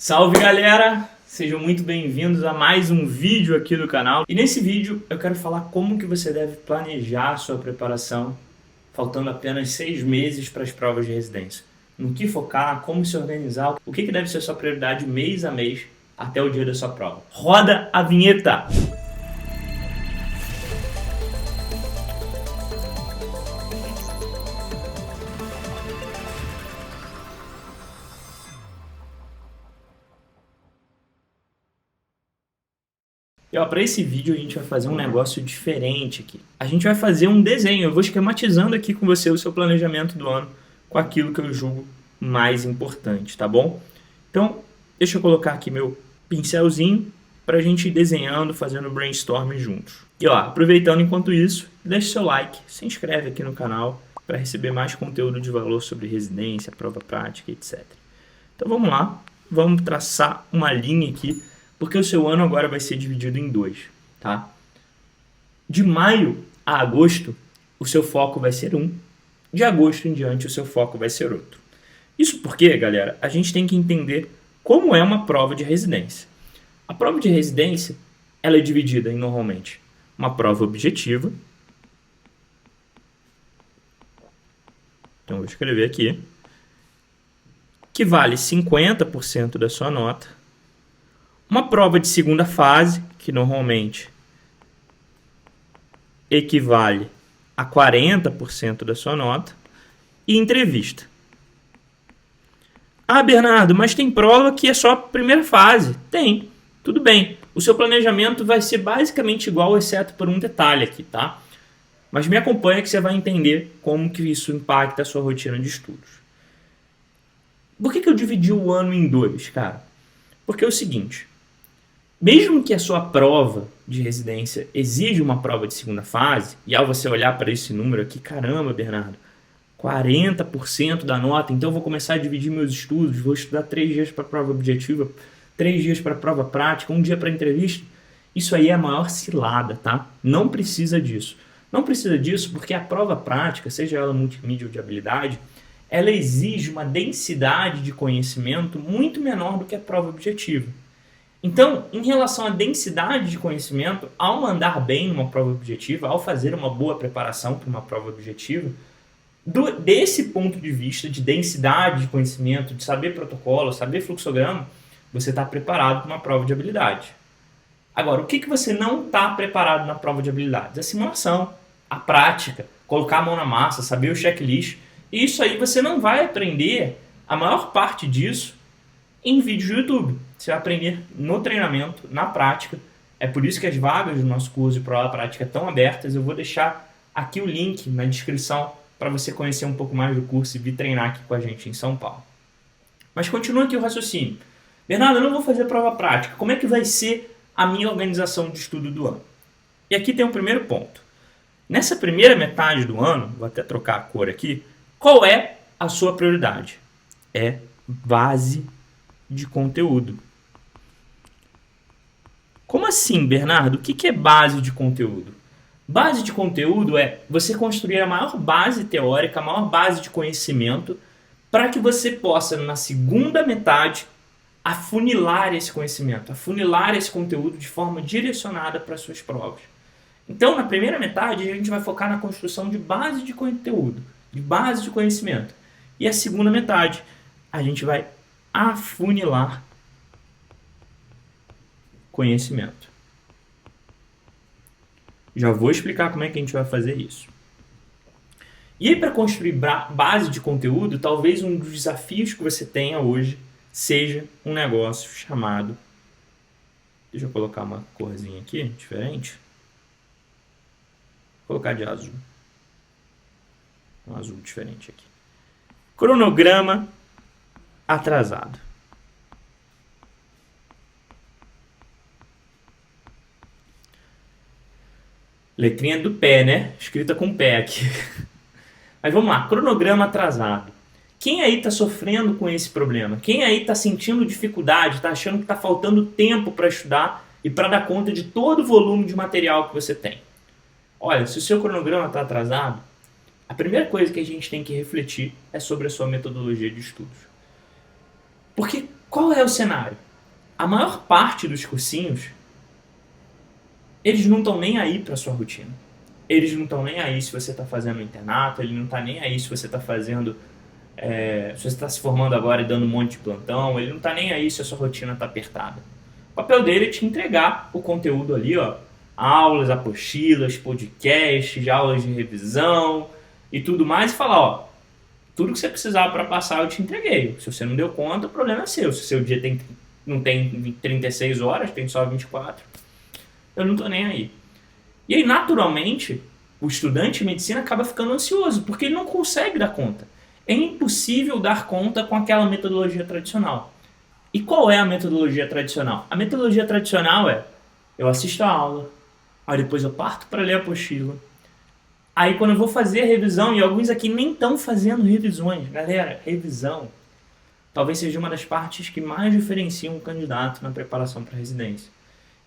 Salve galera! Sejam muito bem-vindos a mais um vídeo aqui do canal. E nesse vídeo eu quero falar como que você deve planejar a sua preparação, faltando apenas 6 meses para as provas de residência. No que focar, como se organizar, o que deve ser a sua prioridade mês a mês até o dia da sua prova. Roda a vinheta! E ó, para esse vídeo a gente vai fazer um negócio diferente aqui. A gente vai fazer um desenho, eu vou esquematizando aqui com você o seu planejamento do ano com aquilo que eu julgo mais importante, tá bom? Então, deixa eu colocar aqui meu pincelzinho para a gente ir desenhando, fazendo brainstorming juntos. E ó, aproveitando enquanto isso, deixa seu like, se inscreve aqui no canal para receber mais conteúdo de valor sobre residência, prova prática, etc. Então vamos lá, vamos traçar uma linha aqui, porque o seu ano agora vai ser dividido em dois, tá? De maio a agosto, o seu foco vai ser um. De agosto em diante, o seu foco vai ser outro. Isso porque, galera, a gente tem que entender como é uma prova de residência. A prova de residência, ela é dividida em, normalmente, uma prova objetiva. Então, vou escrever aqui. Que vale 50% da sua nota. Uma prova de segunda fase, que normalmente equivale a 40% da sua nota, e entrevista. Ah, Bernardo, mas tem prova que é só a primeira fase. Tem, tudo bem. O seu planejamento vai ser basicamente igual, exceto por um detalhe aqui, tá? Mas me acompanha que você vai entender como que isso impacta a sua rotina de estudos. Por que eu dividi o ano em dois, cara? Porque é o seguinte... Mesmo que a sua prova de residência exija uma prova de segunda fase, e ao você olhar para esse número aqui, caramba, Bernardo, 40% da nota, então eu vou começar a dividir meus estudos, vou estudar 3 dias para a prova objetiva, 3 dias para a prova prática, 1 dia para a entrevista. Isso aí é a maior cilada, tá? Não precisa disso. Não precisa disso porque a prova prática, seja ela multimídia ou de habilidade, ela exige uma densidade de conhecimento muito menor do que a prova objetiva. Então, em relação à densidade de conhecimento, ao mandar bem numa prova objetiva, ao fazer uma boa preparação para uma prova objetiva, desse ponto de vista de densidade de conhecimento, de saber protocolo, saber fluxograma, você está preparado para uma prova de habilidade. Agora, o que você não está preparado na prova de habilidades? A simulação, a prática, colocar a mão na massa, saber o checklist. E isso aí você não vai aprender, a maior parte disso, em vídeos do YouTube. Você vai aprender no treinamento, na prática. É por isso que as vagas do nosso curso de prova prática estão abertas. Eu vou deixar aqui o link na descrição para você conhecer um pouco mais do curso e vir treinar aqui com a gente em São Paulo. Mas continua aqui o raciocínio. Bernardo, eu não vou fazer prova prática. Como é que vai ser a minha organização de estudo do ano? E aqui tem um primeiro ponto. Nessa primeira metade do ano, vou até trocar a cor aqui, qual é a sua prioridade? É base de conteúdo. Como assim, Bernardo? O que é base de conteúdo? Base de conteúdo é você construir a maior base teórica, a maior base de conhecimento, para que você possa, na segunda metade, afunilar esse conhecimento, afunilar esse conteúdo de forma direcionada para as suas provas. Então, na primeira metade, a gente vai focar na construção de base de conteúdo, de base de conhecimento. E a segunda metade, a gente vai afunilar conhecimento. Já vou explicar como é que a gente vai fazer isso. E aí, para construir base de conteúdo, talvez um dos desafios que você tenha hoje seja um negócio chamado... Deixa eu colocar uma corzinha aqui, diferente. Vou colocar de azul. Um azul diferente aqui. Cronograma atrasado. Letrinha do pé, né? Escrita com pé aqui. Mas vamos lá, cronograma atrasado. Quem aí está sofrendo com esse problema? Quem aí está sentindo dificuldade, está achando que está faltando tempo para estudar e para dar conta de todo o volume de material que você tem? Olha, se o seu cronograma está atrasado, a primeira coisa que a gente tem que refletir é sobre a sua metodologia de estudos. Porque Qual é o cenário? A maior parte dos cursinhos, eles não estão nem aí para sua rotina. Eles não estão nem aí se você está fazendo um internato, ele não está nem aí se você está fazendo, se você está se formando agora e dando um monte de plantão, ele não está nem aí se a sua rotina está apertada. O papel dele é te entregar o conteúdo ali, ó, aulas, apostilas, podcasts, aulas de revisão e tudo mais, e falar, ó, tudo que você precisava para passar eu te entreguei. Se você não deu conta, o problema é seu. Se o seu dia não tem 36 horas, tem só 24, eu não tô nem aí. E aí, naturalmente, o estudante de medicina acaba ficando ansioso, porque ele não consegue dar conta. É impossível dar conta com aquela metodologia tradicional. E qual é a metodologia tradicional? A metodologia tradicional é, eu assisto a aula, aí depois eu parto para ler a apostila, aí quando eu vou fazer a revisão, e alguns aqui nem estão fazendo revisões, galera, revisão talvez seja uma das partes que mais diferenciam um candidato na preparação para residência.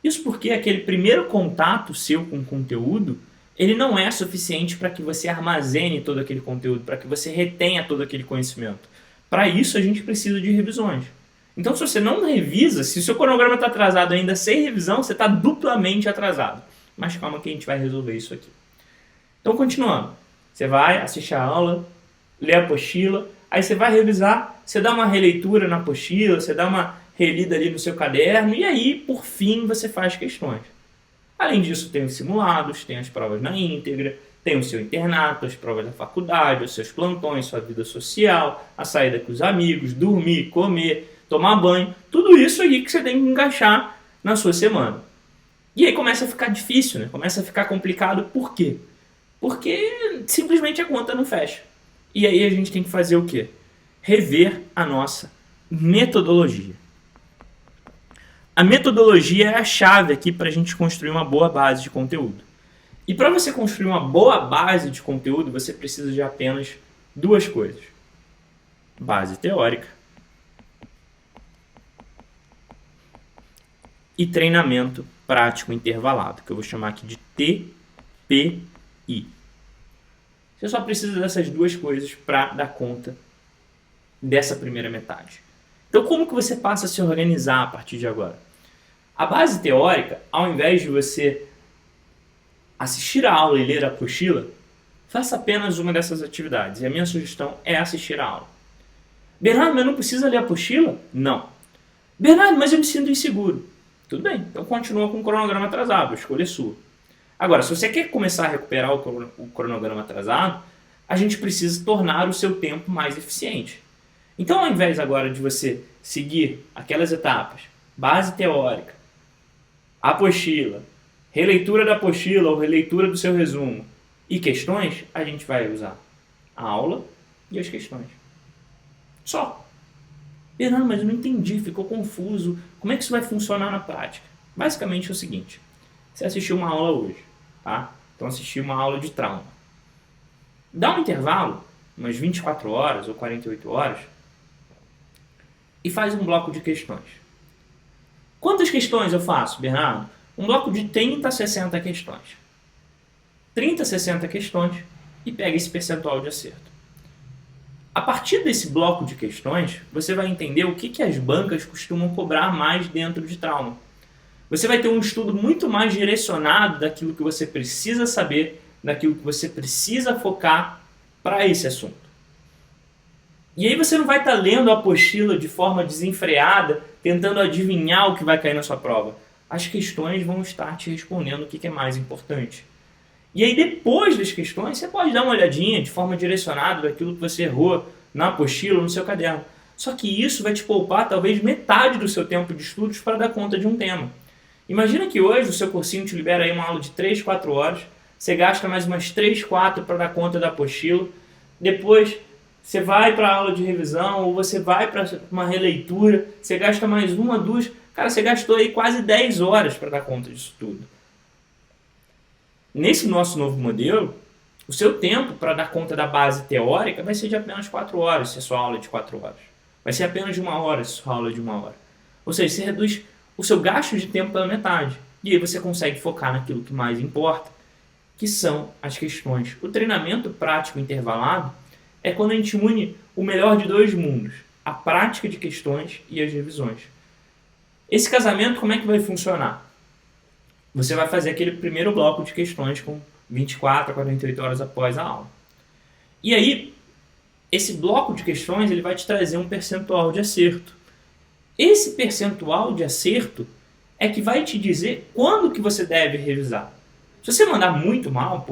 Isso porque aquele primeiro contato seu com o conteúdo, ele não é suficiente para que você armazene todo aquele conteúdo, para que você retenha todo aquele conhecimento. Para isso a gente precisa de revisões. Então se você não revisa, se o seu cronograma está atrasado ainda sem revisão, você está duplamente atrasado. Mas calma que a gente vai resolver isso aqui. Então continuando, você vai assistir a aula, ler a apostila, aí você vai revisar, você dá uma releitura na apostila, você dá uma relida ali no seu caderno, e aí, por fim, você faz questões. Além disso, tem os simulados, tem as provas na íntegra, tem o seu internato, as provas da faculdade, os seus plantões, sua vida social, a saída com os amigos, dormir, comer, tomar banho, tudo isso aí que você tem que encaixar na sua semana. E aí começa a ficar difícil, né? Começa a ficar complicado, por quê? Porque simplesmente a conta não fecha. E aí a gente tem que fazer o quê? Rever a nossa metodologia. A metodologia é a chave aqui para a gente construir uma boa base de conteúdo. E para você construir uma boa base de conteúdo, você precisa de apenas duas coisas. Base teórica e treinamento prático intervalado, que eu vou chamar aqui de TPI. Você só precisa dessas duas coisas para dar conta dessa primeira metade. Então, como que você passa a se organizar a partir de agora? A base teórica, ao invés de você assistir a aula e ler a apostila, faça apenas uma dessas atividades. E a minha sugestão é assistir a aula. Bernardo, mas não precisa ler a apostila? Não. Bernardo, mas eu me sinto inseguro. Tudo bem, então continua com o cronograma atrasado, a escolha é sua. Agora, se você quer começar a recuperar o cronograma atrasado, a gente precisa tornar o seu tempo mais eficiente. Então, ao invés agora de você seguir aquelas etapas, base teórica, apostila, releitura da apostila ou releitura do seu resumo e questões, a gente vai usar a aula e as questões. Só. Fernando, mas eu não entendi, ficou confuso. Como é que isso vai funcionar na prática? Basicamente é o seguinte, você assistiu uma aula hoje, tá? Então assistiu uma aula de trauma. Dá um intervalo, umas 24 horas ou 48 horas, e faz um bloco de questões. Quantas questões eu faço, Bernardo? Um bloco de 30 a 60 questões. 30 a 60 questões e pega esse percentual de acerto. A partir desse bloco de questões, você vai entender o que as bancas costumam cobrar mais dentro de trauma. Você vai ter um estudo muito mais direcionado daquilo que você precisa saber, daquilo que você precisa focar para esse assunto. E aí você não vai estar lendo a apostila de forma desenfreada, tentando adivinhar o que vai cair na sua prova. As questões vão estar te respondendo o que é mais importante. E aí depois das questões, você pode dar uma olhadinha de forma direcionada daquilo que você errou na apostila ou no seu caderno. Só que isso vai te poupar talvez metade do seu tempo de estudos para dar conta de um tema. Imagina que hoje o seu cursinho te libera aí uma aula de 3, 4 horas, você gasta mais umas 3, 4 para dar conta da apostila, depois você vai para a aula de revisão ou você vai para uma releitura, você gasta mais uma, duas, cara, você gastou aí quase 10 horas para dar conta disso tudo. Nesse nosso novo modelo, o seu tempo para dar conta da base teórica vai ser de apenas 4 horas, se a sua aula é de 4 horas. Vai ser apenas de 1 hora, se a sua aula é de 1 hora. Ou seja, você reduz o seu gasto de tempo pela metade. E aí você consegue focar naquilo que mais importa, que são as questões. O treinamento prático intervalado é quando a gente une o melhor de dois mundos. a prática de questões e as revisões. Esse casamento, como é que vai funcionar? Você vai fazer aquele primeiro bloco de questões com 24 a 48 horas após a aula. E aí, esse bloco de questões ele vai te trazer um percentual de acerto. Esse percentual de acerto é que vai te dizer quando que você deve revisar. Se você mandar muito mal,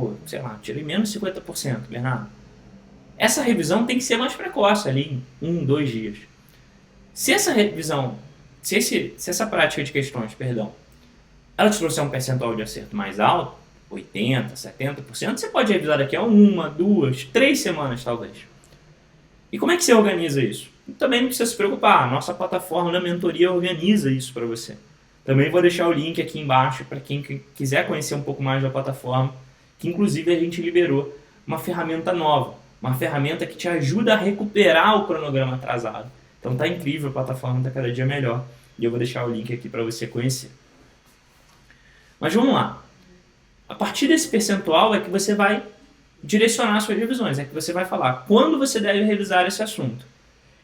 tirei menos 50%, Bernardo. Essa revisão tem que ser mais precoce, ali em 1, 2 dias. Se essa revisão, se essa prática de questões, ela te trouxer um percentual de acerto mais alto, 80%, 70%, você pode revisar daqui a 1, 2, 3 semanas, talvez. E como é que você organiza isso? Também não precisa se preocupar, a nossa plataforma da mentoria organiza isso para você. Também vou deixar o link aqui embaixo para quem quiser conhecer um pouco mais da plataforma, que inclusive a gente liberou uma ferramenta nova, uma ferramenta que te ajuda a recuperar o cronograma atrasado. Então tá incrível, a plataforma está cada dia melhor e eu vou deixar o link aqui para você conhecer. Mas vamos lá. A partir desse percentual é que você vai direcionar suas revisões, é que você vai falar quando você deve revisar esse assunto.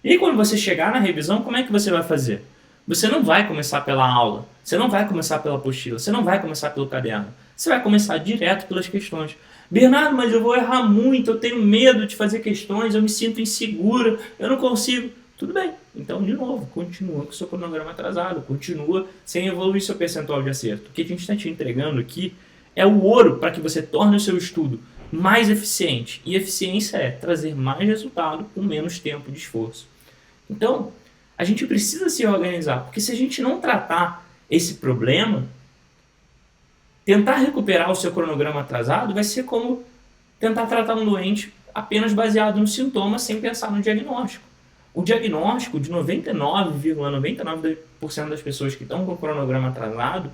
E aí, quando você chegar na revisão, como é que você vai fazer? Você não vai começar pela aula, você não vai começar pela apostila, você não vai começar pelo caderno. Você vai começar direto pelas questões. Bernardo, mas eu vou errar muito, eu tenho medo de fazer questões, eu me sinto insegura, eu não consigo. Tudo bem, então de novo, continua com o seu cronograma atrasado, continua sem evoluir seu percentual de acerto. O que a gente está te entregando aqui é o ouro para que você torne o seu estudo mais eficiente. E eficiência é trazer mais resultado com menos tempo de esforço. Então, a gente precisa se organizar, porque se a gente não tratar esse problema, tentar recuperar o seu cronograma atrasado vai ser como tentar tratar um doente apenas baseado no sintoma sem pensar no diagnóstico. O diagnóstico de 99,99% das pessoas que estão com o cronograma atrasado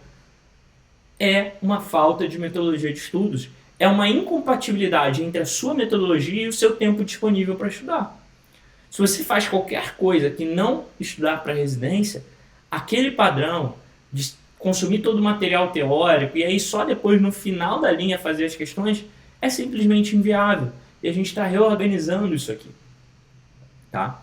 é uma falta de metodologia de estudos, é uma incompatibilidade entre a sua metodologia e o seu tempo disponível para estudar. Se você faz qualquer coisa que não estudar para residência, aquele padrão de consumir todo o material teórico e aí só depois no final da linha fazer as questões é simplesmente inviável. E a gente está reorganizando isso aqui. Tá?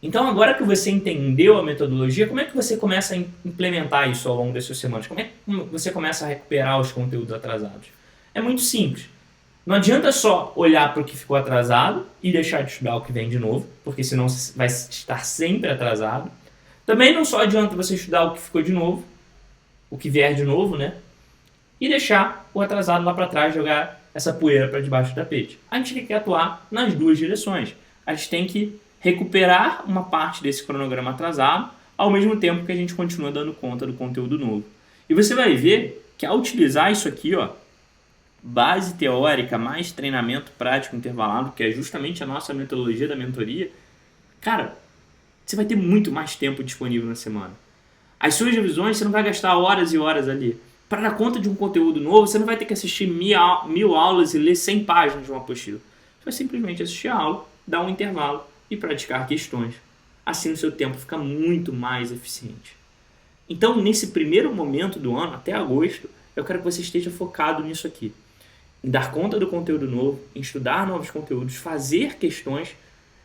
Então agora que você entendeu a metodologia, como é que você começa a implementar isso ao longo das suas semanas? Como é que você começa a recuperar os conteúdos atrasados? É muito simples. Não adianta só olhar para o que ficou atrasado e deixar de estudar o que vem de novo, porque senão você vai estar sempre atrasado. Também não só adianta você estudar o que ficou de novo, o que vier de novo, né? E deixar o atrasado lá para trás, jogar essa poeira para debaixo do tapete. A gente tem que atuar nas duas direções. A gente tem que recuperar uma parte desse cronograma atrasado, ao mesmo tempo que a gente continua dando conta do conteúdo novo. E você vai ver que ao utilizar isso aqui, base teórica mais treinamento prático intervalado, que é justamente a nossa metodologia da mentoria, cara, você vai ter muito mais tempo disponível na semana. As suas revisões, você não vai gastar horas e horas ali. Para dar conta de um conteúdo novo, você não vai ter que assistir 1000 aulas e ler 100 páginas de uma apostila. Você vai simplesmente assistir a aula, dar um intervalo e praticar questões. Assim o seu tempo fica muito mais eficiente. Então, nesse primeiro momento do ano, até agosto, eu quero que você esteja focado nisso aqui. Em dar conta do conteúdo novo, em estudar novos conteúdos, fazer questões.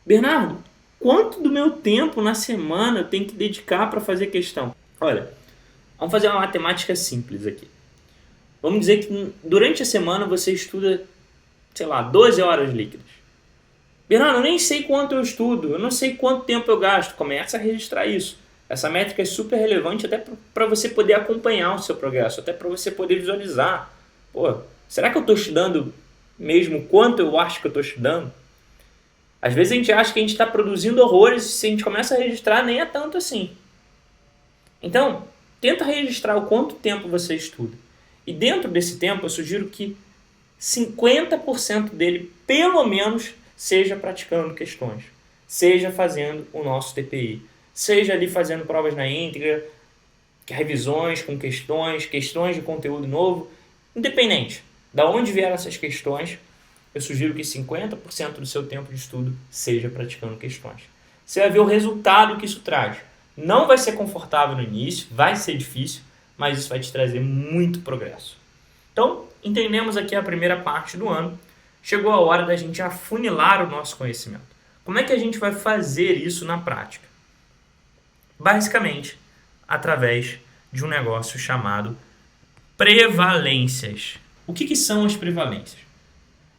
Bernardo, quanto do meu tempo na semana eu tenho que dedicar para fazer questão? Olha, vamos fazer uma matemática simples aqui. Vamos dizer que durante a semana você estuda, 12 horas líquidas. Bernardo, eu nem sei quanto eu estudo, eu não sei quanto tempo eu gasto. Começa a registrar isso. Essa métrica é super relevante até para você poder acompanhar o seu progresso, até para você poder visualizar. Será que eu estou estudando mesmo quanto eu acho que eu estou estudando? Às vezes a gente acha que a gente está produzindo horrores e se a gente começa a registrar nem é tanto assim. Então, tenta registrar o quanto tempo você estuda. E dentro desse tempo eu sugiro que 50% dele, pelo menos, seja praticando questões. Seja fazendo o nosso TPI. Seja ali fazendo provas na íntegra, revisões com questões de conteúdo novo. Independente. Da onde vieram essas questões, eu sugiro que 50% do seu tempo de estudo seja praticando questões. Você vai ver o resultado que isso traz. Não vai ser confortável no início, vai ser difícil, mas isso vai te trazer muito progresso. Então, entendemos aqui a primeira parte do ano. Chegou a hora da gente afunilar o nosso conhecimento. Como é que a gente vai fazer isso na prática? Basicamente, através de um negócio chamado prevalências. O que são as prevalências?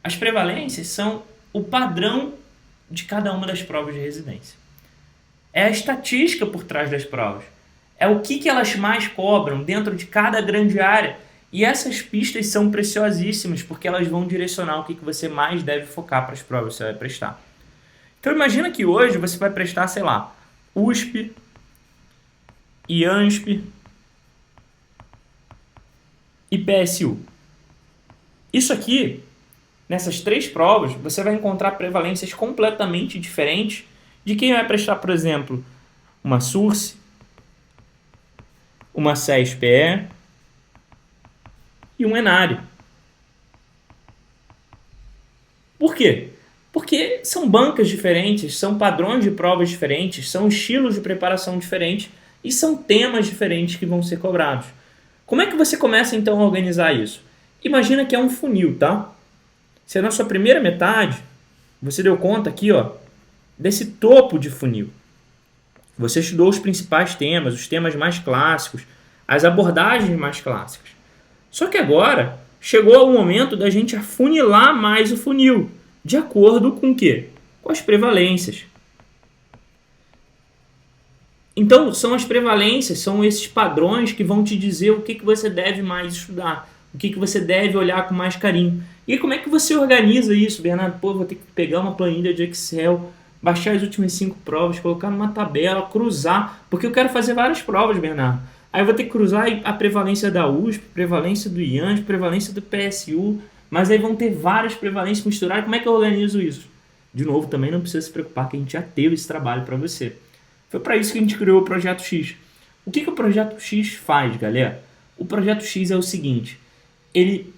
As prevalências são o padrão de cada uma das provas de residência. É a estatística por trás das provas. É o que elas mais cobram dentro de cada grande área. E essas pistas são preciosíssimas porque elas vão direcionar o que você mais deve focar para as provas que você vai prestar. Então imagina que hoje você vai prestar, sei lá, USP, IANSP e PSU. Isso aqui, nessas 3 provas, você vai encontrar prevalências completamente diferentes de quem vai prestar, por exemplo, uma SURSE, uma CESPE e um ENARE. Por quê? Porque são bancas diferentes, são padrões de provas diferentes, são estilos de preparação diferentes e são temas diferentes que vão ser cobrados. Como é que você começa então a organizar isso? Imagina que é um funil, tá? Se na sua primeira metade, você deu conta aqui, ó, desse topo de funil. Você estudou os principais temas, os temas mais clássicos, as abordagens mais clássicas. Só que agora chegou o momento da gente afunilar mais o funil, de acordo com o quê? Com as prevalências. Então, são as prevalências, são esses padrões que vão te dizer o que você deve mais estudar, o que você deve olhar com mais carinho. E como é que você organiza isso, Bernardo? Pô, vou ter que pegar uma planilha de Excel, baixar as últimas 5 provas, colocar numa tabela, cruzar, porque eu quero fazer várias provas, Bernardo. Aí eu vou ter que cruzar a prevalência da USP, prevalência do IANSP, prevalência do PSU, mas aí vão ter várias prevalências misturadas. Como é que eu organizo isso? De novo, também não precisa se preocupar que a gente já teve esse trabalho para você. Foi para isso que a gente criou o Projeto X. O que o Projeto X faz, galera? O Projeto X é o seguinte, ele,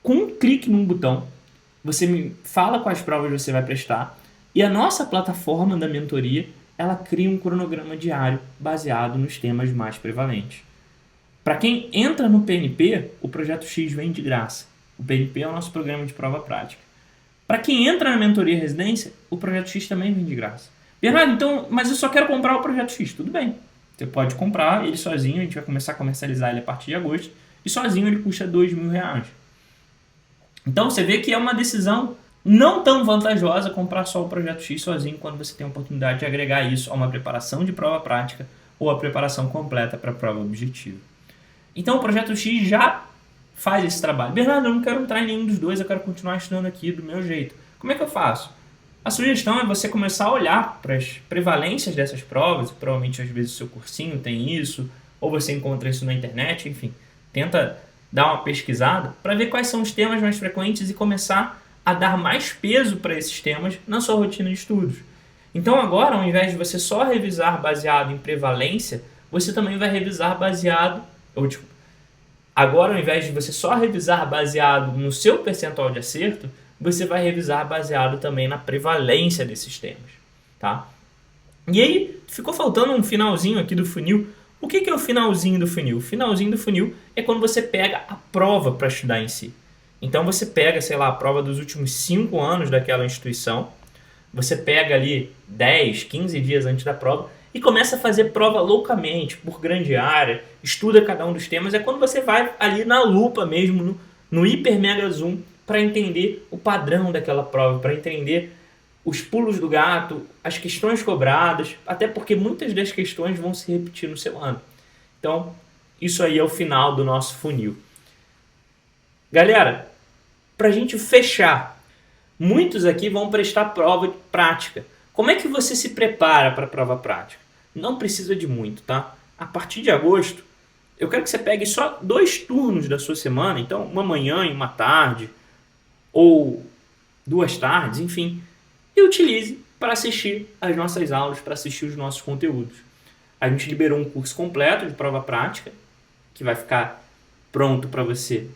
com um clique num botão, você me fala quais provas você vai prestar e a nossa plataforma da mentoria, ela cria um cronograma diário baseado nos temas mais prevalentes. Para quem entra no PNP, o Projeto X vem de graça. O PNP é o nosso programa de prova prática. Para quem entra na mentoria residência, o Projeto X também vem de graça. Bernardo, então, mas eu só quero comprar o Projeto X. Tudo bem. Você pode comprar ele sozinho, a gente vai começar a comercializar ele a partir de agosto, e sozinho ele custa R$2.000. Então você vê que é uma decisão não tão vantajosa comprar só o Projeto X sozinho quando você tem a oportunidade de agregar isso a uma preparação de prova prática ou a preparação completa para a prova objetiva. Então o Projeto X já faz esse trabalho. Bernardo, eu não quero entrar em nenhum dos dois, eu quero continuar estudando aqui do meu jeito. Como é que eu faço? A sugestão é você começar a olhar para as prevalências dessas provas, provavelmente às vezes o seu cursinho tem isso, ou você encontra isso na internet, enfim. Tenta dar uma pesquisada para ver quais são os temas mais frequentes e começar a dar mais peso para esses temas na sua rotina de estudos. Então agora, ao invés de você só revisar baseado em prevalência, você também vai revisar baseado... Agora, ao invés de você só revisar baseado no seu percentual de acerto, você vai revisar baseado também na prevalência desses temas, tá? E aí, ficou faltando um finalzinho aqui do funil. O que é o finalzinho do funil? O finalzinho do funil é quando você pega a prova para estudar em si. Então você pega, sei lá, a prova dos últimos 5 anos daquela instituição, você pega ali 10, 15 dias antes da prova e começa a fazer prova loucamente, por grande área, estuda cada um dos temas. É quando você vai ali na lupa mesmo, no hiper mega zoom, para entender o padrão daquela prova, para entender os pulos do gato, as questões cobradas, até porque muitas das questões vão se repetir no seu ano. Então, isso aí é o final do nosso funil. Galera, para a gente fechar, muitos aqui vão prestar prova prática. Como é que você se prepara para a prova prática? Não precisa de muito, tá? A partir de agosto, eu quero que você pegue só 2 turnos da sua semana, então uma manhã e uma tarde, ou 2 tardes, enfim, e utilize para assistir as nossas aulas, para assistir os nossos conteúdos. A gente liberou um curso completo de prova prática, que vai ficar pronto para você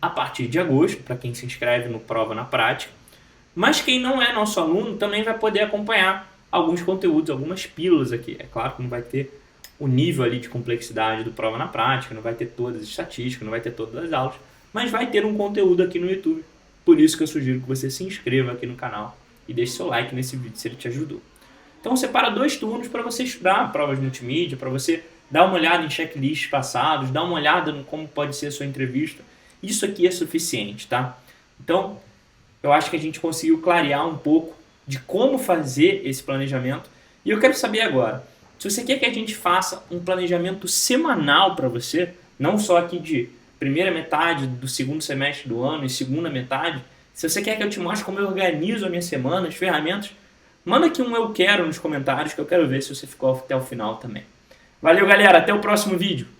a partir de agosto, para quem se inscreve no Prova na Prática. Mas quem não é nosso aluno também vai poder acompanhar alguns conteúdos, algumas pílulas aqui. É claro que não vai ter o nível ali de complexidade do Prova na Prática, não vai ter todas as estatísticas, não vai ter todas as aulas, mas vai ter um conteúdo aqui no YouTube. Por isso que eu sugiro que você se inscreva aqui no canal e deixe seu like nesse vídeo se ele te ajudou. Então separa 2 turnos para você estudar provas multimídia, para você dar uma olhada em checklists passados, dar uma olhada no como pode ser a sua entrevista. Isso aqui é suficiente, tá? Então, eu acho que a gente conseguiu clarear um pouco de como fazer esse planejamento. E eu quero saber agora, se você quer que a gente faça um planejamento semanal para você, não só aqui de primeira metade do segundo semestre do ano e segunda metade, se você quer que eu te mostre como eu organizo a minha semana, as ferramentas, manda aqui um eu quero nos comentários que eu quero ver se você ficou até o final também. Valeu, galera, até o próximo vídeo.